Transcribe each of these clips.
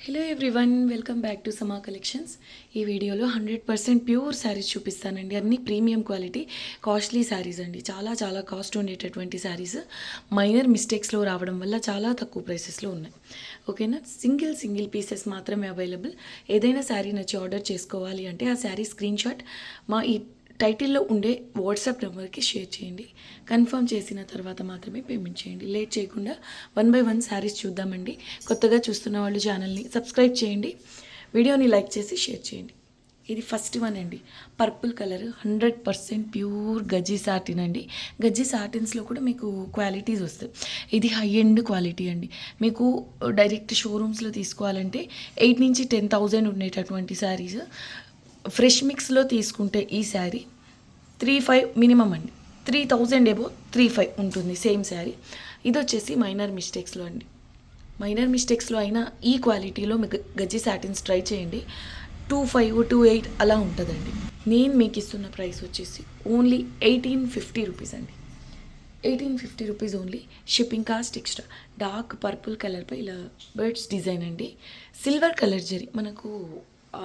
Hello everyone, welcome back to సమా collections. ఈ వీడియోలో 100% ప్యూర్ శారీస్ చూపిస్తానండి. అన్ని ప్రీమియం క్వాలిటీ కాస్ట్లీ శారీస్ అండి. చాలా చాలా కాస్ట్ ఉండేటటువంటి శారీస్ మైనర్ మిస్టేక్స్లో రావడం వల్ల చాలా తక్కువ ప్రైసెస్లో ఉన్నాయి. ఓకేనా? సింగిల్ పీసెస్ మాత్రమే అవైలబుల్. ఏదైనా శారీ నచ్చి ఆర్డర్ చేసుకోవాలి అంటే ఆ శారీ స్క్రీన్ షాట్ మా ఈ టైటిల్లో ఉండే వాట్సాప్ నెంబర్కి షేర్ చేయండి. కన్ఫర్మ్ చేసిన తర్వాత మాత్రమే పేమెంట్ చేయండి. లేట్ చేయకుండా 1 by 1 శారీస్ చూద్దామండి. కొత్తగా చూస్తున్న వాళ్ళు ఛానల్ని సబ్స్క్రైబ్ చేయండి, వీడియోని లైక్ చేసి షేర్ చేయండి. ఇది ఫస్ట్ వన్ అండి. పర్పుల్ కలర్ 100% ప్యూర్ గజ్జి సాటిన్ అండి. గజ్జి సాటిన్స్లో కూడా మీకు క్వాలిటీస్ వస్తాయి. ఇది హై ఎండ్ క్వాలిటీ అండి. మీకు డైరెక్ట్ షోరూమ్స్లో తీసుకోవాలంటే 8 నుంచి 10,000 ఉండేటటువంటి శారీస్ ఫ్రెష్ మిక్స్లో తీసుకుంటే ఈ శారీ 3,500 మినిమం అండి. 3,000 ఎబో 3,500 ఉంటుంది సేమ్ శారీ. ఇది వచ్చేసి మైనర్ మిస్టేక్స్లో అండి. మైనర్ మిస్టేక్స్లో అయినా ఈ క్వాలిటీలో మీకు గజ్జి సాటిన్స్ ట్రై చేయండి. 2,500, 2,800 అలా ఉంటుందండి. నేను మీకు ఇస్తున్న ప్రైస్ వచ్చేసి ఓన్లీ 1,850 రూపీస్ అండి. 1,850 rupees only. Shipping cost extra. Dark purple కలర్పై ఇలా బర్డ్స్ డిజైన్ అండి. సిల్వర్ కలర్ జరీ మనకు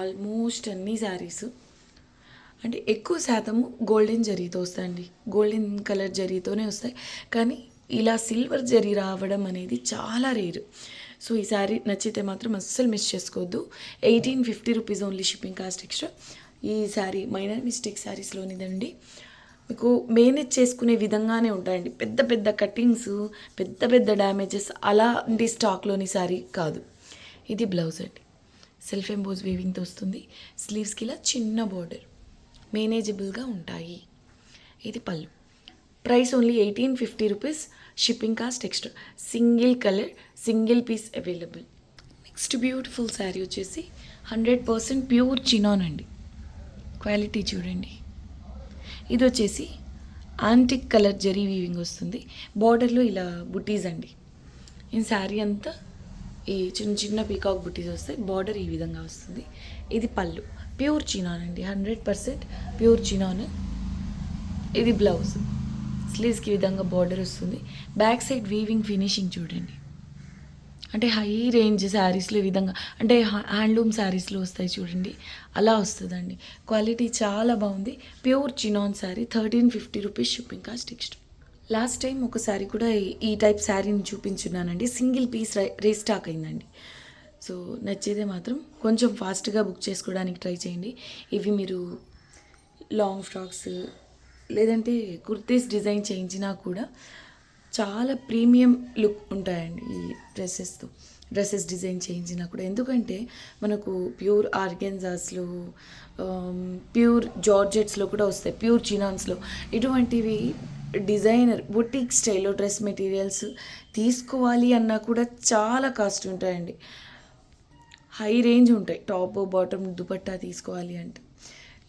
ఆల్మోస్ట్ అన్ని శారీస్ అంటే ఎక్కువ శాతము గోల్డెన్ జరీతో వస్తాయండి. గోల్డెన్ కలర్ జరీతోనే వస్తాయి, కానీ ఇలా సిల్వర్ జరీ రావడం అనేది చాలా రేర్. సో ఈ శారీ నచ్చితే మాత్రం అస్సలు మిస్ చేసుకోవద్దు. 1,850 rupees only, shipping cost extra. ఈ శారీ మైనర్ మిస్టేక్ శారీస్లోనిదండి. మీకు మేనేజ్ చేసుకునే విధంగానే ఉంటాయండి. పెద్ద పెద్ద కటింగ్స్, పెద్ద పెద్ద డ్యామేజెస్ అలాంటి స్టాక్లోని శారీ కాదు. ఇది బ్లౌజ్ అండి. సెల్ఫ్ ఎంబోజ్ వీవింగ్తో వస్తుంది. స్లీవ్స్కి ఇలా చిన్న బార్డర్, మేనేజబుల్గా ఉంటాయి. ఇది పళ్ళు. Price only 1,850 rupees, shipping cost extra. Single colour, single piece available. Next beautiful sari వచ్చేసి 100% ప్యూర్ చినాన్ అండి. క్వాలిటీ చూడండి. ఇది వచ్చేసి యాంటిక్ కలర్ జరీ వీవింగ్ వస్తుంది. బార్డర్లో ఇలా బుటీస్ అండి. ఈ శారీ అంతా ఈ చిన్న చిన్న పీకాక్ బుటీస్ వస్తాయి. బార్డర్ ఈ విధంగా వస్తుంది. ఇది పళ్ళు. ప్యూర్ చినాన్ అండి, 100% ప్యూర్ చినాన్. ఇది బ్లౌజ్. స్లీవ్స్కి ఈ విధంగా బార్డర్ వస్తుంది. బ్యాక్ సైడ్ వీవింగ్ ఫినిషింగ్ చూడండి. అంటే హై రేంజ్ శారీస్లో ఈ విధంగా, అంటే హ్యాండ్లూమ్ శారీస్లో వస్తాయి చూడండి, అలా వస్తుందండి. క్వాలిటీ చాలా బాగుంది. Pure chinon sari, 1,350 rupees, shipping cost extra. Last time ఒక శారీ కూడా ఈ టైప్ శారీని చూపించున్నానండి. సింగిల్ పీస్ రీస్టాక్ అయిందండి. సో నచ్చితే మాత్రం కొంచెం ఫాస్ట్గా బుక్ చేసుకోవడానికి ట్రై చేయండి. ఇవి మీరు లాంగ్ ఫ్రాక్స్ లేదంటే కుర్తీస్ డిజైన్ చేయించినా కూడా చాలా ప్రీమియం లుక్ ఉంటాయండి ఈ డ్రెస్సెస్ డిజైన్ చేయించినా కూడా. ఎందుకంటే మనకు ప్యూర్ ఆర్గెన్జాస్లో, ప్యూర్ జార్జెట్స్లో కూడా వస్తాయి, ప్యూర్ చినాన్స్లో. ఇటువంటివి డిజైనర్ బొటిక్ స్టైల్లో డ్రెస్ మెటీరియల్స్ తీసుకోవాలి అన్నా కూడా చాలా కాస్ట్ ఉంటాయండి. హై రేంజ్ ఉంటాయి. టాప్ బాటమ్ దుపట్టా తీసుకోవాలి అంటే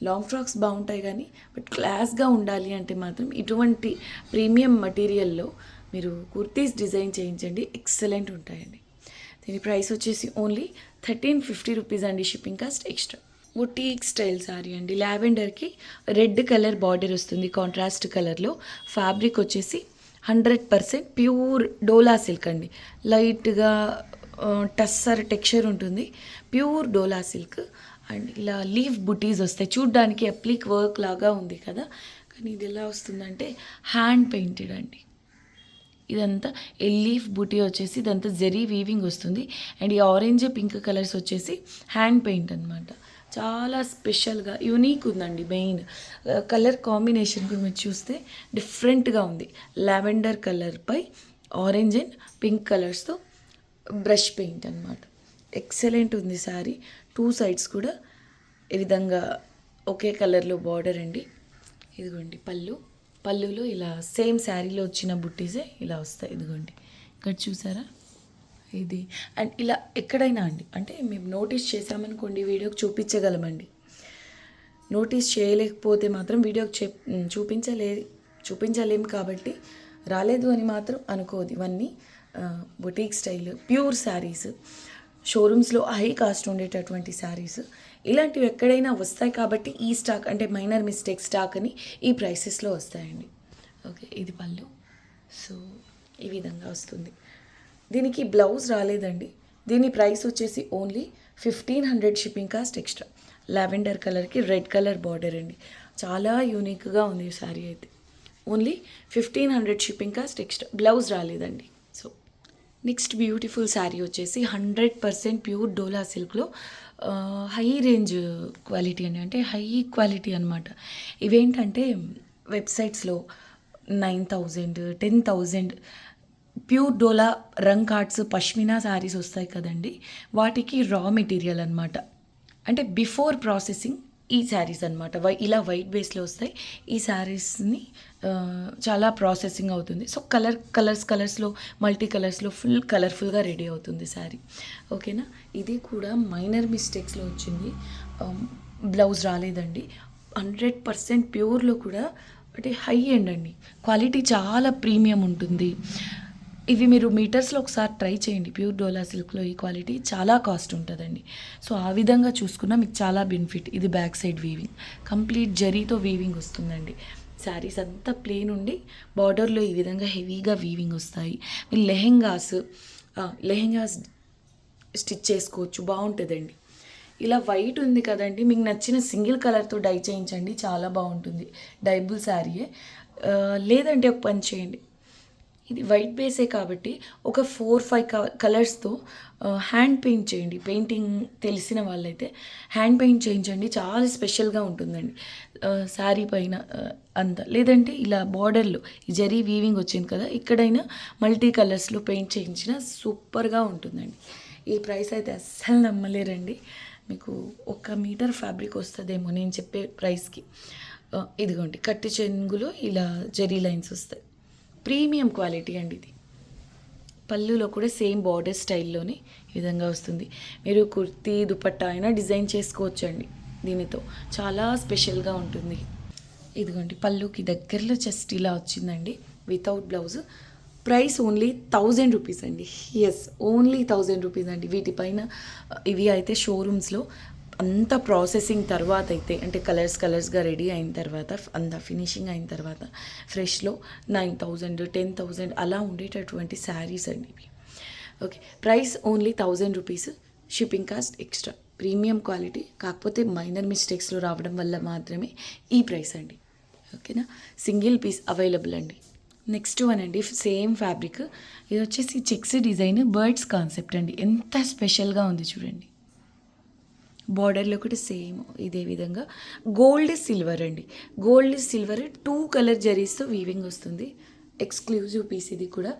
లాంగ్ ఫ్రాక్స్ బాగుంటాయి, కానీ బట్ క్లాస్గా ఉండాలి అంటే మాత్రం ఇటువంటి ప్రీమియం మెటీరియల్లో మీరు కుర్తీస్ డిజైన్ చేయించండి, ఎక్సలెంట్ ఉంటాయండి. దీని ప్రైస్ వచ్చేసి ఓన్లీ 1,350 రూపీస్ అండి, shipping cost extra. Boutique style sari అండి. లావెండర్కి రెడ్ కలర్ బార్డర్ వస్తుంది, కాంట్రాస్ట్ కలర్లో. ఫ్యాబ్రిక్ వచ్చేసి 100% ప్యూర్ డోలా సిల్క్ అండి. లైట్గా టస్సర్ టెక్స్చర్ ఉంటుంది, ప్యూర్ డోలా సిల్క్. అండ్ ఇలా లీఫ్ బుటీస్ వస్తాయి. చూడ్డానికి అప్లిక్ వర్క్ లాగా ఉంది కదా, కానీ ఇది ఎలా వస్తుందంటే హ్యాండ్ పెయింటెడ్ అండి. ఇదంతా లీఫ్ బుటీ వచ్చేసి ఇదంతా జెరీ వీవింగ్ వస్తుంది. అండ్ ఈ ఆరెంజ్ పింక్ కలర్స్ వచ్చేసి హ్యాండ్ పెయింట్ అనమాట. చాలా స్పెషల్గా యూనిక్ ఉందండి. మెయిన్ కలర్ కాంబినేషన్ కూడా మీరు చూస్తే డిఫరెంట్గా ఉంది. లావెండర్ కలర్పై ఆరెంజ్ అండ్ పింక్ కలర్స్తో బ్రష్ పెయింట్ అనమాట. ఎక్సలెంట్ ఉంది శారీ. 2 సైడ్స్ కూడా ఈ విధంగా ఒకే కలర్లో బార్డర్ అండి. ఇదిగోండి పళ్ళులో ఇలా సేమ్ శారీలో వచ్చిన బుట్టీసే ఇలా వస్తాయి. ఇదిగోండి ఇక్కడ చూసారా ఇది. అండ్ ఇలా ఎక్కడైనా అండి, అంటే మేము నోటీస్ చేసామనుకోండి వీడియోకి చూపించగలమండి. నోటీస్ చేయలేకపోతే మాత్రం వీడియోకి చూపించలేము. కాబట్టి రాలేదు అని మాత్రం అనుకోదు. ఇవన్నీ బొటీక్ స్టైల్ ప్యూర్ శారీస్, షోరూమ్స్లో హై కాస్ట్ ఉండేటటువంటి శారీస్ ఇలాంటివి ఎక్కడైనా వస్తాయి. కాబట్టి ఈ స్టాక్ అంటే మైనర్ మిస్టేక్ స్టాక్ అని ఈ ప్రైసెస్లో వస్తాయండి. ఓకే, ఇది పళ్ళు. సో ఈ విధంగా వస్తుంది. దీనికి బ్లౌజ్ రాలేదండి. దీని ప్రైస్ వచ్చేసి only 1500 shipping cost extra. Lavender కలర్కి రెడ్ కలర్ బార్డర్ అండి. చాలా యూనిక్గా ఉంది ఈ శారీ అయితే. Only 1500 shipping cost extra. Blouse రాలేదండి. సో నెక్స్ట్ బ్యూటిఫుల్ శారీ వచ్చేసి 100% ప్యూర్ డోలా సిల్క్లో హై రేంజ్ క్వాలిటీ అండి, అంటే హై క్వాలిటీ అనమాట. ఇవేంటంటే వెబ్సైట్స్లో 9000, 10,000 ప్యూర్ డోలా రంగ్ కార్డ్స్ పష్మినా శారీస్ వస్తాయి కదండి, వాటికి రా మెటీరియల్ అనమాట. అంటే బిఫోర్ ప్రాసెసింగ్ ఈ శారీస్ అనమాట. ఇలా వైట్ బేస్లో వస్తాయి. ఈ శారీస్ని చాలా ప్రాసెసింగ్ అవుతుంది. సో కలర్స్లో మల్టీ కలర్స్లో ఫుల్ కలర్ఫుల్గా రెడీ అవుతుంది శారీ. ఓకేనా. ఇది కూడా మైనర్ మిస్టేక్స్లో వచ్చింది. బ్లౌజ్ రాలేదండి. 100% ప్యూర్లో కూడా అంటే హై ఎండ్ అండి. క్వాలిటీ చాలా ప్రీమియం ఉంటుంది. ఇవి మీరు మీటర్స్లో ఒకసారి ట్రై చేయండి. ప్యూర్ డోలా సిల్క్లో ఈ క్వాలిటీ చాలా కాస్ట్ ఉంటుందండి. సో ఆ విధంగా చూసుకున్నా మీకు చాలా బెనిఫిట్. ఇది బ్యాక్ సైడ్ వీవింగ్, కంప్లీట్ జరీతో వీవింగ్ వస్తుందండి. శారీస్ అంతా ప్లెయిన్ ఉండి బార్డర్లో ఈ విధంగా హెవీగా వీవింగ్ వస్తాయి. మీరు లెహెంగాస్ స్టిచ్ చేసుకోవచ్చు, బాగుంటుందండి. ఇలా వైట్ ఉంది కదండి, మీకు నచ్చిన సింగిల్ కలర్తో డై చేయించండి, చాలా బాగుంటుంది. డైబుల్ శారీయే. లేదంటే ఒక పని చేయండి, ఇది వైట్ బేసే కాబట్టి ఒక 4-5 కలర్స్తో హ్యాండ్ పెయింట్ చేయండి. పెయింటింగ్ తెలిసిన వాళ్ళైతే హ్యాండ్ పెయింట్ చేయించండి, చాలా స్పెషల్గా ఉంటుందండి శారీ పైన అంతా. లేదంటే ఇలా బార్డర్లో ఈ జరీ వీవింగ్ వచ్చింది కదా, ఇక్కడైనా మల్టీ కలర్స్లో పెయింట్ చేయించిన సూపర్గా ఉంటుందండి. ఈ ప్రైస్ అయితే అస్సలు నమ్మలేరండి. మీకు 1 మీటర్ ఫ్యాబ్రిక్ వస్తుందేమో నేను చెప్పే ప్రైస్కి. ఇదిగోండి కట్టి చెంగులో ఇలా జరీ లైన్స్ వస్తాయి. ప్రీమియం క్వాలిటీ అండి ఇది. పళ్ళులో కూడా సేమ్ బార్డర్ స్టైల్లోనే ఈ విధంగా వస్తుంది. మీరు కుర్తీ దుపట్టా అయినా డిజైన్ చేసుకోవచ్చు అండి దీనితో, చాలా స్పెషల్గా ఉంటుంది. ఇదిగోండి పళ్ళుకి దగ్గరలో జస్ట్ ఇలా వచ్చిందండి without blouse. Price only 1000 rupees అండి. ఎస్, ఓన్లీ 1000 రూపీస్ అండి. వీటిపైన ఇవి అయితే షోరూమ్స్లో అంత ప్రాసెసింగ్ తర్వాత అయితే, అంటే కలర్స్గా రెడీ అయిన తర్వాత, అంత ఫినిషింగ్ అయిన తర్వాత ఫ్రెష్లో 9000, 10,000 అలా ఉండేటటువంటి శారీస్ అండి ఇవి. Okay, price only 1000 rupees, shipping cost extra. Premium quality, కాకపోతే మైనర్ మిస్టేక్స్లో రావడం వల్ల మాత్రమే ఈ ప్రైస్ అండి. ఓకేనా. సింగిల్ పీస్ అవైలబుల్ అండి. నెక్స్ట్ వన్ అండి, సేమ్ ఫ్యాబ్రిక్. ఇది వచ్చేసి చెక్స్ డిజైన్, బర్డ్స్ కాన్సెప్ట్ అండి. ఎంత స్పెషల్గా ఉంది చూడండి. బార్డర్లో కూడా సేమ్ ఇదే విధంగా గోల్డ్ సిల్వర్ అండి. గోల్డ్ సిల్వర్ 2 కలర్ జరీస్తో వీవింగ్ వస్తుంది. ఎక్స్క్లూజివ్ పీస్ ఇది కూడా.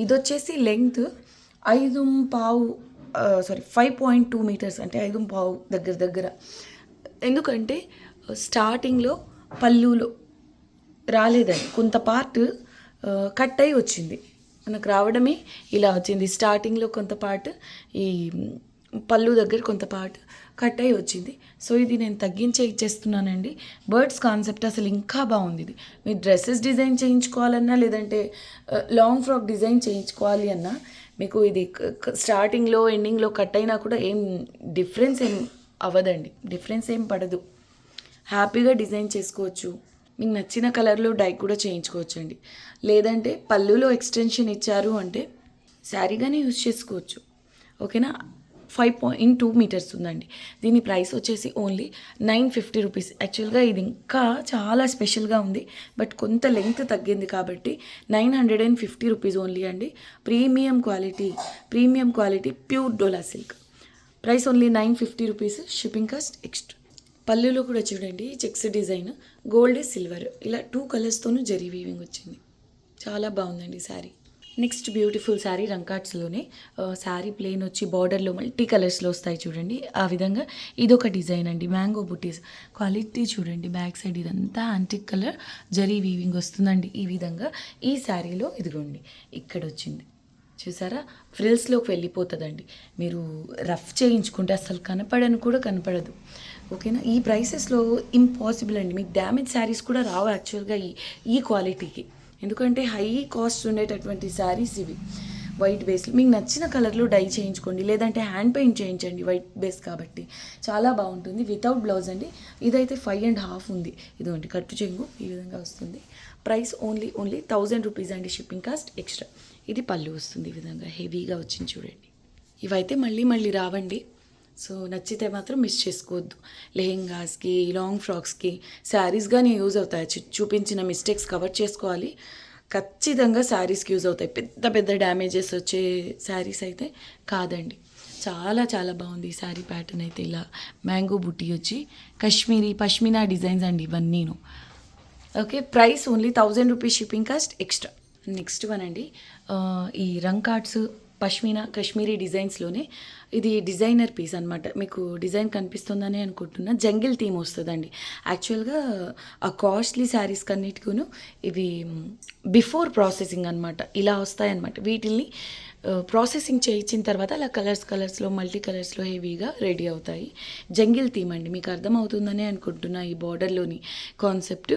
ఇది వచ్చేసి లెంగ్త్ 5.2 మీటర్స్, అంటే 5.5 దగ్గర. ఎందుకంటే స్టార్టింగ్లో పళ్ళులో రాలేదండి, కొంత పార్ట్ కట్ అయి వచ్చింది. మనకు రావడమే ఇలా వచ్చింది. స్టార్టింగ్లో కొంత పార్ట్, ఈ పళ్ళు దగ్గర కొంత పార్ట్ కట్ అయి వచ్చింది. సో ఇది నేను తగ్గించే ఇచ్చేస్తున్నానండి. బర్డ్స్ కాన్సెప్ట్ అసలు ఇంకా బాగుంది. ఇది మీరు డ్రెస్సెస్ డిజైన్ చేయించుకోవాలన్నా, లేదంటే లాంగ్ ఫ్రాక్ డిజైన్ చేయించుకోవాలి అన్నా, మీకు ఇది స్టార్టింగ్లో ఎండింగ్లో కట్ అయినా కూడా డిఫరెన్స్ ఏం అవ్వదండి. డిఫరెన్స్ ఏం పడదు. హ్యాపీగా డిజైన్ చేసుకోవచ్చు. మీకు నచ్చిన కలర్లో డై కూడా చేయించుకోవచ్చు అండి. లేదంటే పళ్ళులో ఎక్స్టెన్షన్ ఇచ్చారు అంటే శారీగానే యూజ్ చేసుకోవచ్చు. ఓకేనా. 5.2 మీటర్స్ ఉందండి. దీని ప్రైస్ వచ్చేసి ఓన్లీ 950 రూపీస్. యాక్చువల్గా ఇది ఇంకా చాలా స్పెషల్గా ఉంది, బట్ కొంత లెంగ్త్ తగ్గింది కాబట్టి 950 రూపీస్ ఓన్లీ అండి. Premium quality pure dola silk. Price only 950 rupees, shipping cost extra. పళ్ళులో కూడా చూడండి చెక్స్ డిజైన్, గోల్డ్ సిల్వర్ ఇలా 2 కలర్స్తోనూ జరీ వీవింగ్ వచ్చింది. చాలా బాగుందండి శారీ. నెక్స్ట్ బ్యూటిఫుల్ శారీ రంకాట్స్లోనే. శారీ ప్లెయిన్ వచ్చి బార్డర్లో మల్టీ కలర్స్లో వస్తాయి చూడండి, ఆ విధంగా ఇదొక డిజైన్ అండి. మ్యాంగో బుటీస్ క్వాలిటీ చూడండి. బ్యాక్ సైడ్ ఇదంతా యాంటిక్ కలర్ జరీ వీవింగ్ వస్తుందండి. ఈ విధంగా ఈ శారీలో ఇదిగోండి ఇక్కడ వచ్చింది చూసారా, ఫ్రిల్స్లోకి వెళ్ళిపోతుందండి. మీరు రఫ్ చేయించుకుంటే అసలు కనపడదు. ఓకేనా. ఈ ప్రైసెస్లో ఇంపాసిబుల్ అండి. మీకు డ్యామేజ్ శారీస్ కూడా రావు యాక్చువల్గా ఈ క్వాలిటీకి. ఎందుకంటే హై కాస్ట్ ఉండేటటువంటి శారీస్ ఇవి. వైట్ బేస్ మీకు నచ్చిన కలర్లో డై చేయించుకోండి, లేదంటే హ్యాండ్ పెయింట్ చేయించండి. వైట్ బేస్ కాబట్టి చాలా బాగుంటుంది. వితౌట్ బ్లౌజ్ అండి. ఇదైతే 5.5 ఉంది. ఇదిగోండి కట్టు చెంగు ఈ విధంగా వస్తుంది. ప్రైస్ ఓన్లీ 1000 రూపీస్ అండి, షిప్పింగ్ కాస్ట్ ఎక్స్ట్రా. ఇది పళ్ళు వస్తుంది ఈ విధంగా హెవీగా వచ్చింది చూడండి. ఇవైతే మళ్ళీ మళ్ళీ రావండి. సో నచ్చితే మాత్రం మిస్ చేసుకోవద్దు. లెహెంగాస్కి, లాంగ్ ఫ్రాక్స్కి, శారీస్గానే యూజ్ అవుతాయి. చూపించిన మిస్టేక్స్ కవర్ చేసుకోవాలి. ఖచ్చితంగా శారీస్కి యూజ్ అవుతాయి. పెద్ద పెద్ద డ్యామేజెస్ వచ్చే శారీస్ అయితే కాదండి. చాలా చాలా బాగుంది ఈ శారీ ప్యాటర్న్ అయితే. ఇలా మ్యాంగో బుట్టి వచ్చి కాశ్మీరీ పష్మినా డిజైన్స్ అండి ఇవన్నీను. Okay, price only 1000 rupees shipping cost extra. Next one అండి, ఈ రంగ్ కార్డ్స్ పష్మినా కాశ్మీరీ డిజైన్స్లోనే ఇది డిజైనర్ పీస్ అనమాట. మీకు డిజైన్ కనిపిస్తుందని అనుకుంటున్నా. జంగిల్ థీమ్ వస్తుందండి. యాక్చువల్గా ఆ కాస్ట్లీ శారీస్ కన్నిటికూను ఇవి బిఫోర్ ప్రాసెసింగ్ అనమాట. ఇలా వస్తాయన్నమాట. వీటిల్ని ప్రాసెసింగ్ చేయించిన తర్వాత అలా కలర్స్లో మల్టీ కలర్స్లో హెవీగా రెడీ అవుతాయి. జంగిల్ థీమ్ అండి. మీకు అర్థమవుతుందని అనుకుంటున్నా ఈ బార్డర్లోని కాన్సెప్ట్.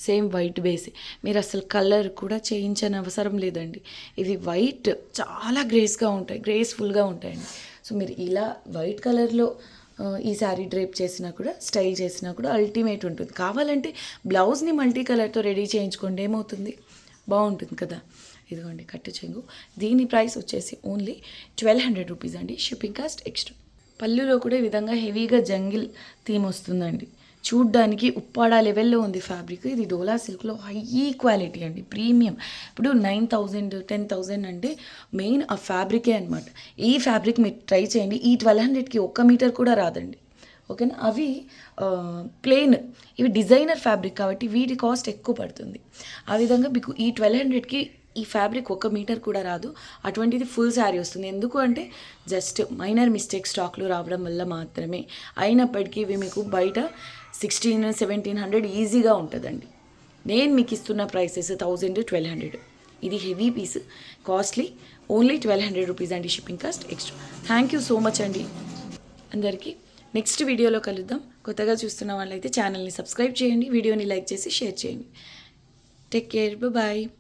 సేమ్ వైట్ బేసే. మీరు అసలు కలర్ కూడా చేయించని అవసరం లేదండి. ఇవి వైట్ చాలా గ్రేస్ఫుల్గా ఉంటాయండి. సో మీరు ఇలా వైట్ కలర్లో ఈ శారీ డ్రేప్ చేసినా కూడా, స్టైల్ చేసినా కూడా అల్టిమేట్ ఉంటుంది. కావాలంటే బ్లౌజ్ని మల్టీ కలర్తో రెడీ చేయించుకోండి, ఏమవుతుంది, బాగుంటుంది కదా. ఇదిగోండి కట్టు చెంగు. దీని ప్రైస్ వచ్చేసి ఓన్లీ 1200 రూపీస్ అండి. Shipping cost extra. పళ్ళులో కూడా ఈ విధంగా హెవీగా జంగిల్ థీమ్ వస్తుందండి. చూడ్డానికి ఉప్పాడ లెవెల్లో ఉంది ఫ్యాబ్రిక్. ఇది డోలా సిల్క్లో హై క్వాలిటీ అండి, ప్రీమియం. ఇప్పుడు 9000 10,000 అంటే మెయిన్ ఆ ఫ్యాబ్రికే అనమాట. ఈ ఫ్యాబ్రిక్ మీరు ట్రై చేయండి. ఈ 1200కి 1 మీటర్ కూడా రాదండి. ఓకేనా. అవి ప్లెయిన్, ఇవి డిజైనర్ ఫ్యాబ్రిక్ కాబట్టి వీటి కాస్ట్ ఎక్కువ పడుతుంది. ఆ విధంగా మీకు ఈ 1200కి ఈ ఫ్యాబ్రిక్ 1 మీటర్ కూడా రాదు. అటువంటిది ఫుల్ శారీ వస్తుంది. ఎందుకు అంటే జస్ట్ మైనర్ మిస్టేక్ స్టాక్లో రావడం వల్ల మాత్రమే. అయినప్పటికీ ఇవి మీకు బయట 1600-1700 ఈజీగా ఉంటుందండి. నేను మీకు ఇస్తున్న ప్రైసెస్ 1000-1200. ఇది heavy piece, costly, only 1200 rupees అండి. Shipping cost extra. Thank you so much అండి అందరికీ. నెక్స్ట్ వీడియోలో కలుద్దాం. కొత్తగా చూస్తున్న వాళ్ళైతే ఛానల్ని సబ్స్క్రైబ్ చేయండి, వీడియోని లైక్ చేసి షేర్ చేయండి. Take care, bye.